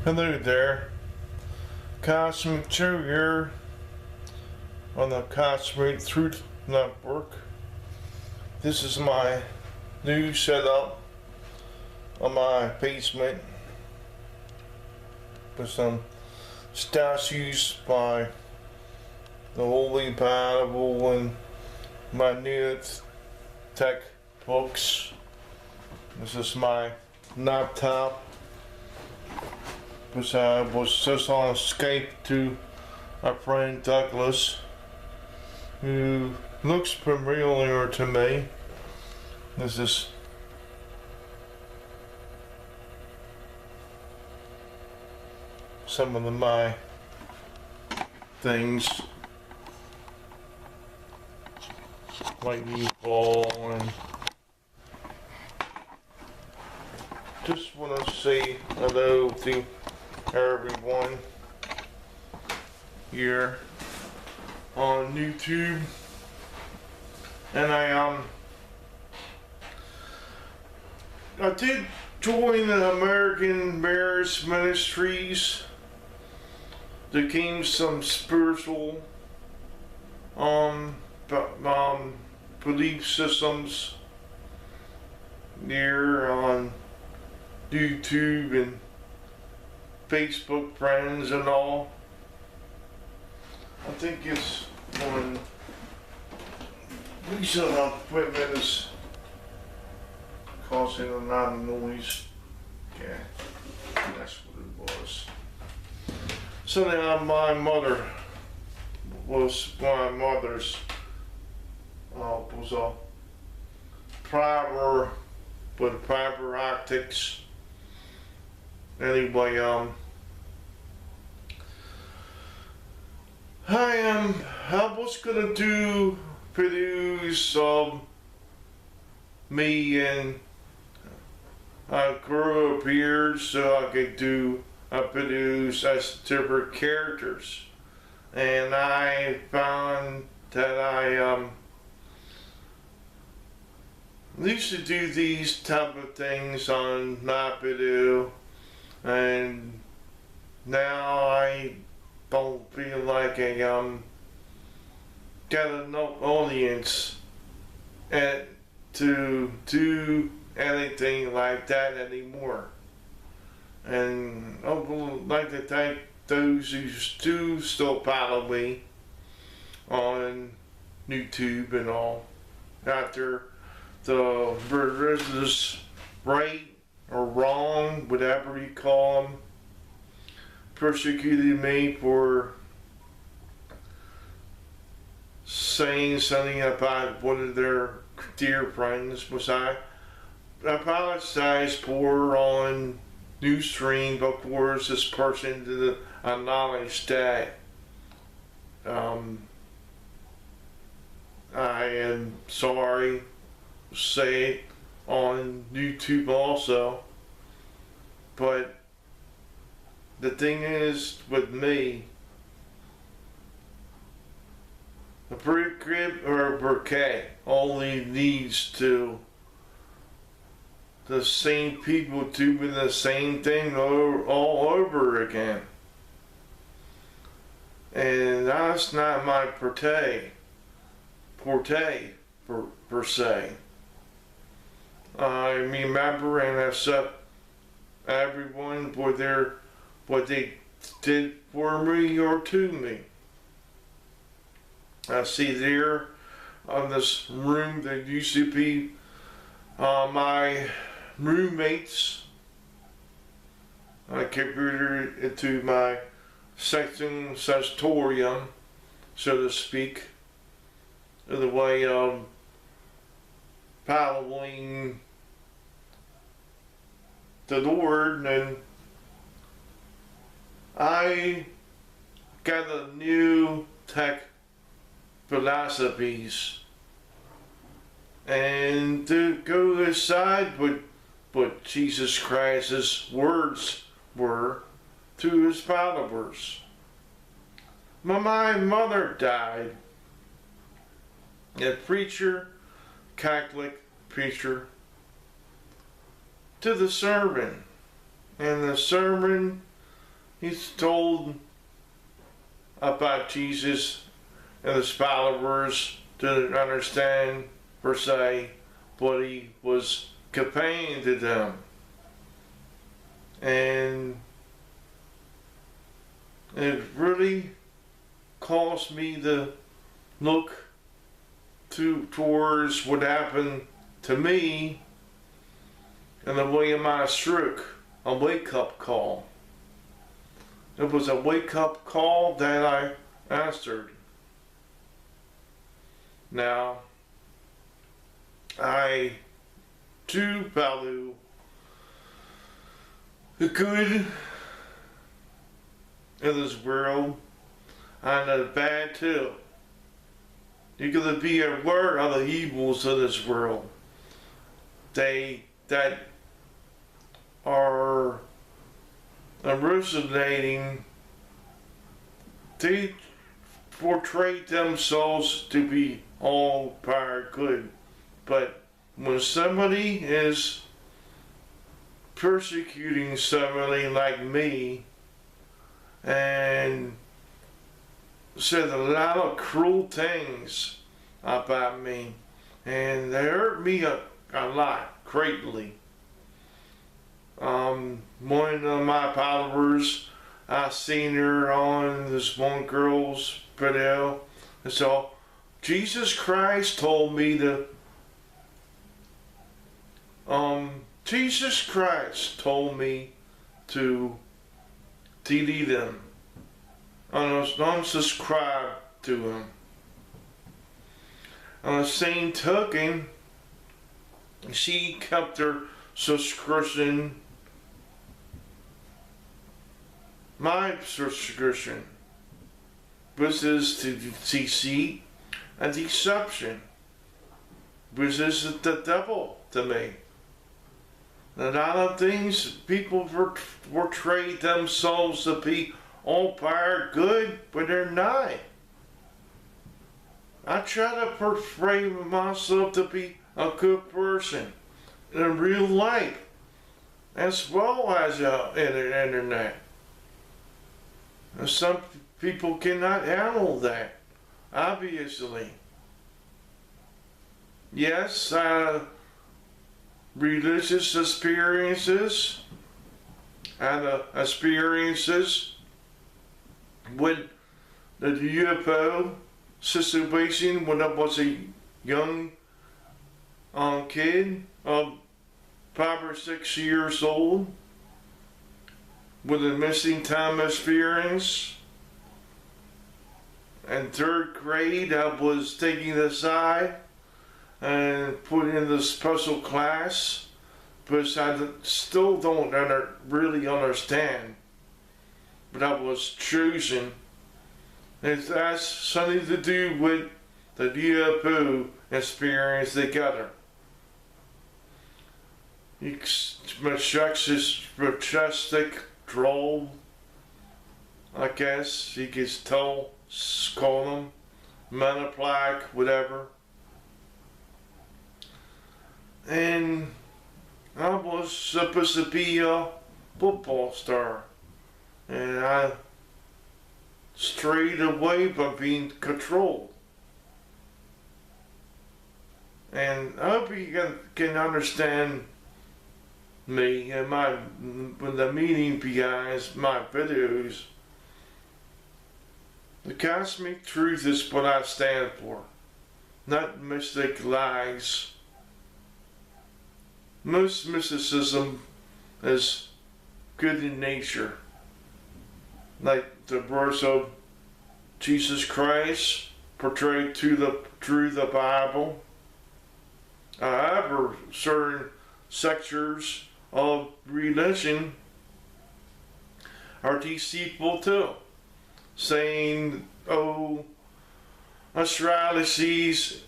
Hello there, Cosmic Joe here on the Cosmic Truth Network. This is my new setup on my basement with some statues by the Holy Bible and my new tech books. This is my laptop, which I was just on Skype to our friend Douglas, who looks familiar to me. This is some of my things, like you all, and just want to say hello to everyone here on YouTube. And I did join the American Marriage Ministries to gain some spiritual belief systems here on YouTube and Facebook friends and all. I think it's when Lisa equipment is causing a lot of noise. Yeah, that's what it was. So now my mother was a fiber with fiber optics. Anyway, I was gonna produce me and I grew up here so I could produce as different characters, and I found that I used to do these type of things on my video, and now I don't feel like I got enough audience to do anything like that anymore. And I would like to thank those who do still follow me on YouTube and all, after the religious right or wrong, whatever you call them, persecuted me for saying something about one of their dear friends, which I apologize for on Newsstream. Of course, this person didn't acknowledge that. I am sorry to say it on YouTube also, but the thing is with me, a brick or a bouquet only leads to the same people doing the same thing all over again. And that's not my forte per se. I remember and accept everyone for what they did for me or to me. I see there on this room that used to be my roommates. I converted it into my Sanctorium, so to speak, in the way of following the Lord. And I got a new tech philosophies, and to go aside with what Jesus Christ's words were to his followers. My mother died, a preacher, Catholic preacher, to the sermon, and the sermon He's told about Jesus and his followers to understand, per se, what he was conveying to them. And it really caused me to look towards what happened to me in the way of my stroke, a wake-up call. It was a wake-up call that I answered. Now, I do value the good in this world and the bad too. You gotta be aware of the evils of this world. That are originating. They portray themselves to be all power good, but when somebody is persecuting somebody like me and said a lot of cruel things about me, and they hurt me a lot, greatly. One of my followers, I seen her on this one girl's video, and so Jesus Christ told me to, Jesus Christ told me to delete him, unsubscribe to him. On the same token, she kept her subscription, my subscription, which is to deceit and deception, which is the devil to me. A lot of things people portray themselves to be all power good, but they're not. I try to portray myself to be a good person in real life, as well as in the internet. And some people cannot handle that, obviously. Yes, religious experiences and experiences with the UFO situation when I was a young kid of 5 or 6 years old, with a missing time experience. In 3rd grade, I was taken aside and put in the special class, but I still don't really understand. But I was chosen. It has something to do with the UFO experience together. Majestic droll, I guess you could call them, Manaplac, whatever. And I was supposed to be a football star, and I strayed away from being controlled. And I hope you can understand me and the meaning behind my videos. The cosmic truth is what I stand for, not mystic lies. Most mysticism is good in nature, like the verse of Jesus Christ portrayed through the Bible. However, certain sectors of religion are deceitful too, saying, oh, astrology's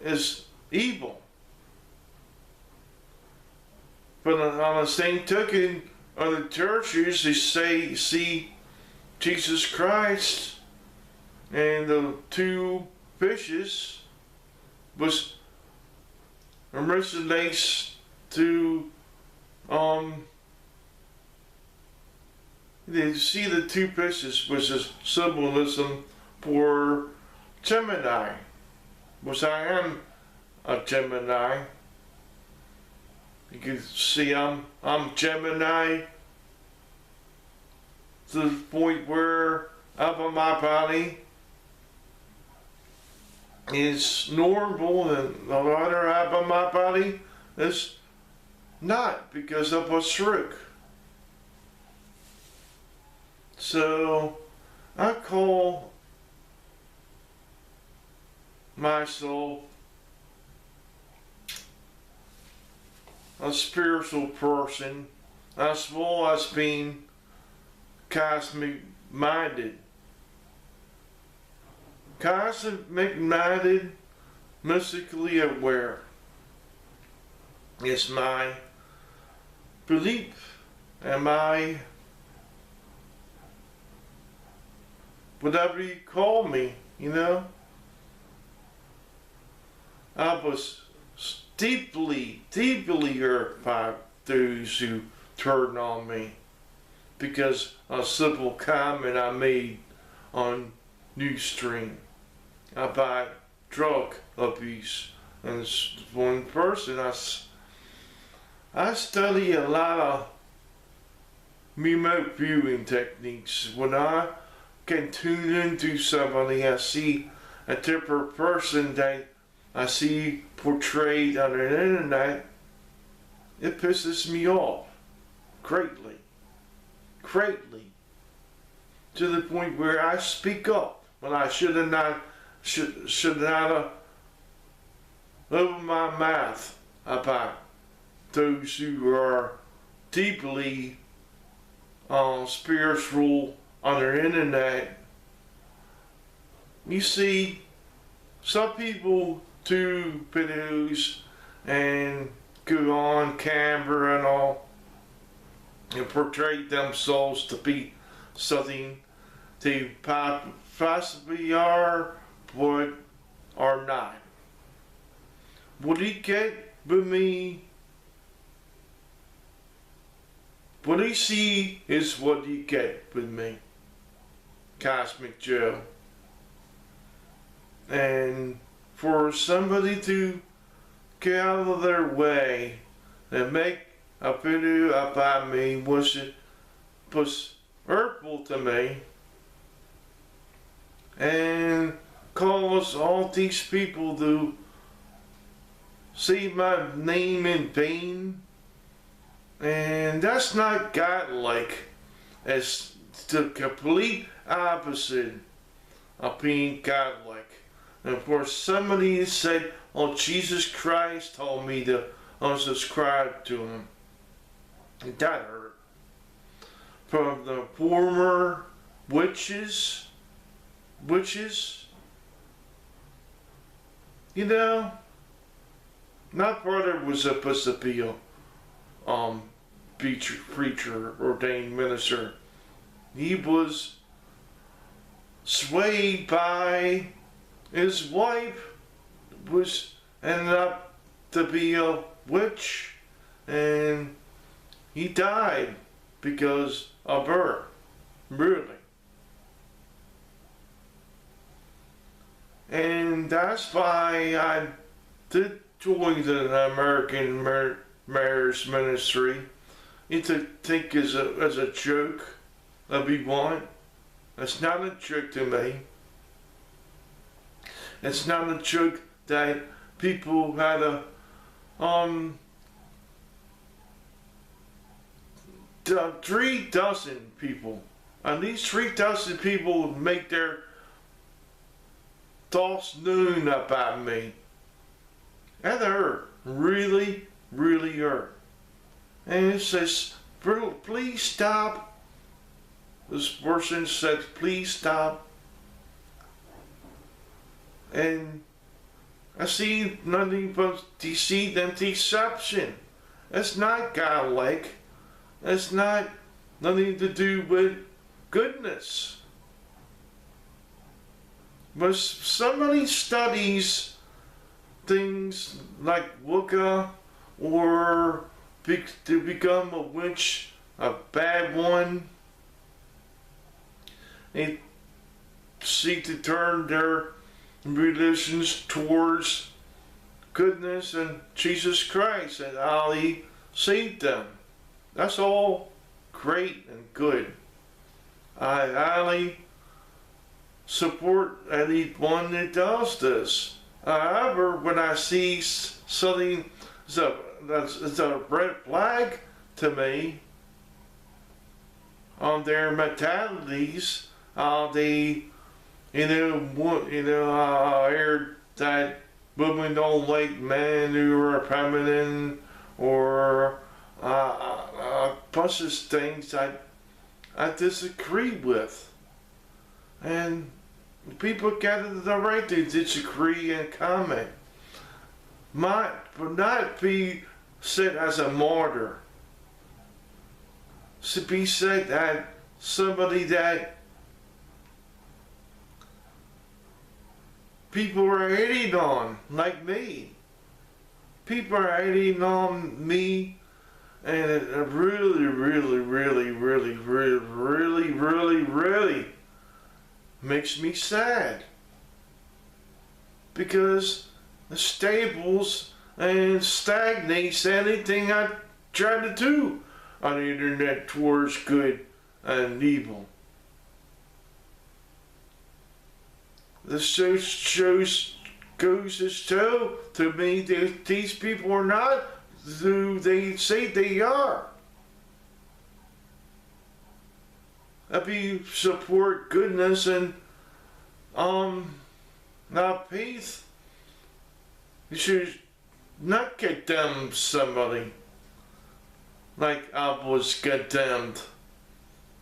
is evil. But on the same token, other churches, they see Jesus Christ and the 2 fishes was originates to you see the two pishes, which is symbolism for Gemini, which I am a Gemini. You can see I'm Gemini to the point where up on my body is normal and the other half of my body is not because of a stroke. So I call myself a spiritual person as well as being cosmic minded. Cosmic minded, mystically aware is my belief and my whatever you call me, you know. I was deeply hurt by those who turned on me because a simple comment I made on Newsstream about drug abuse. And one person, I study a lot of remote viewing techniques. When I can tune into somebody, I see a different person that I see portrayed on the internet. It pisses me off greatly, to the point where I speak up when I should not have opened my mouth about those who are deeply spiritual on the internet. You see, some people do videos and go on camera and all and portray themselves to be something they possibly are but are not. What you get with me, what you see is what you get with me, Cosmic Joe. And for somebody to get out of their way and make a video about me was hurtful to me, and cause all these people to see my name in vain, and that's not godlike. It's the complete opposite of being godlike. And for somebody to say, "Oh, Jesus Christ told me to unsubscribe to him," that hurt. From the former witches, you know, my brother was supposed to be a preacher, ordained minister. He was swayed by his wife, was ended up to be a witch, and he died because of her, really. And that's why I did join the American Marriage Ministry. You think as a joke that we want. It's not a joke to me. It's not a joke that people had a 3,000 people, and these 3,000 people make their thoughts known about me. That hurt, really hurt. And it says, "Please stop." This person said, "Please stop." And I see nothing but deceit and deception. It's not godlike. It's not nothing to do with goodness. But somebody studies things like Wicca or to become a witch, a bad one. They seek to turn their religions towards goodness and Jesus Christ and how He saved them. That's all great and good. I highly support anyone that does this. However, when I see something that's a red flag to me on their mentalities, they, I heard that women don't like men who are feminine, or a bunch of things I disagree with. And people got the right to disagree and comment. But not be said as a martyr. To be said that somebody that people are hating on, like me. People are hating on me, and it really, really, really, really, really, really, really, really makes me sad. Because it stables and stagnates anything I try to do on the internet towards good and evil. This shows goes to show to me that these people are not who they say they are. I support goodness and not peace. You should not condemn somebody like I was condemned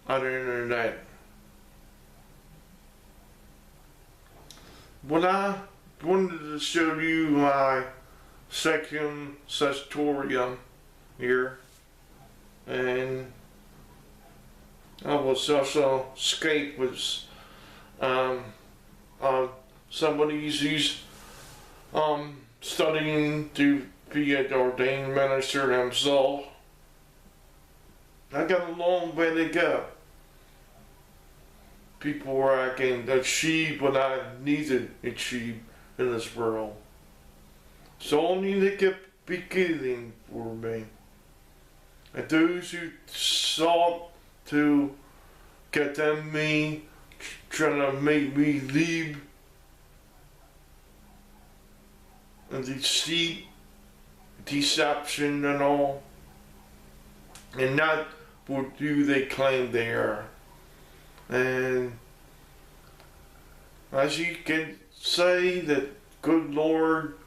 on the internet. When I wanted to show you my Sanctorium here, and I was also escaped with somebody who's studying to be an ordained minister himself. I got a long way to go. People where I can achieve what I need to achieve in this world. So only to get beginning for me. And those who sought to condemn me, trying to make me leave, and deceit, deception and all, and not what who they claim they are. And as you can say, that good Lord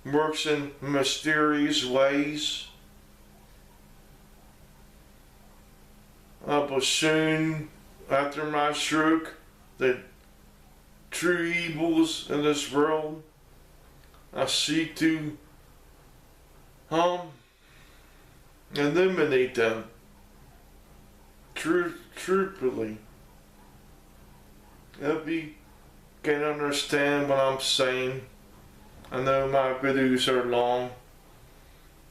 works in mysterious ways. But soon after my stroke, the true evils in this world, I seek to eliminate them truthfully. If you can understand what I'm saying, I know my videos are long.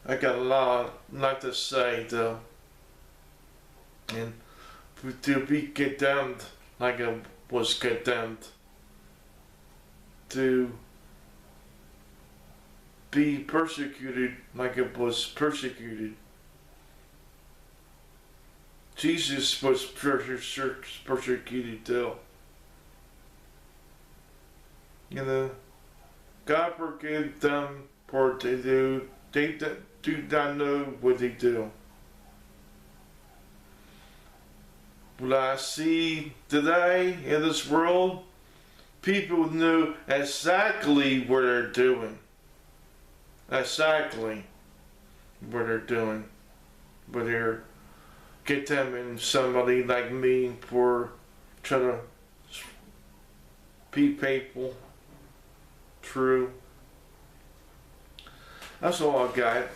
I got a lot to say though. And to be condemned like I was condemned, to be persecuted like I was persecuted. Jesus was persecuted too. God forgive them for what they do. They do not know what they do. What I see today in this world, people know exactly what they're doing. Exactly what they're doing. But they're condemning somebody like me for trying to be faithful. True. That's all I got.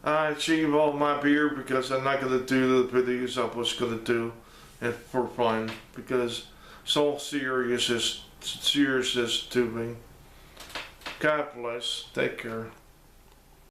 I achieved all my beer because I'm not going to do the videos I was going to do and for fun, because it's all seriousness to me. God bless. Take care.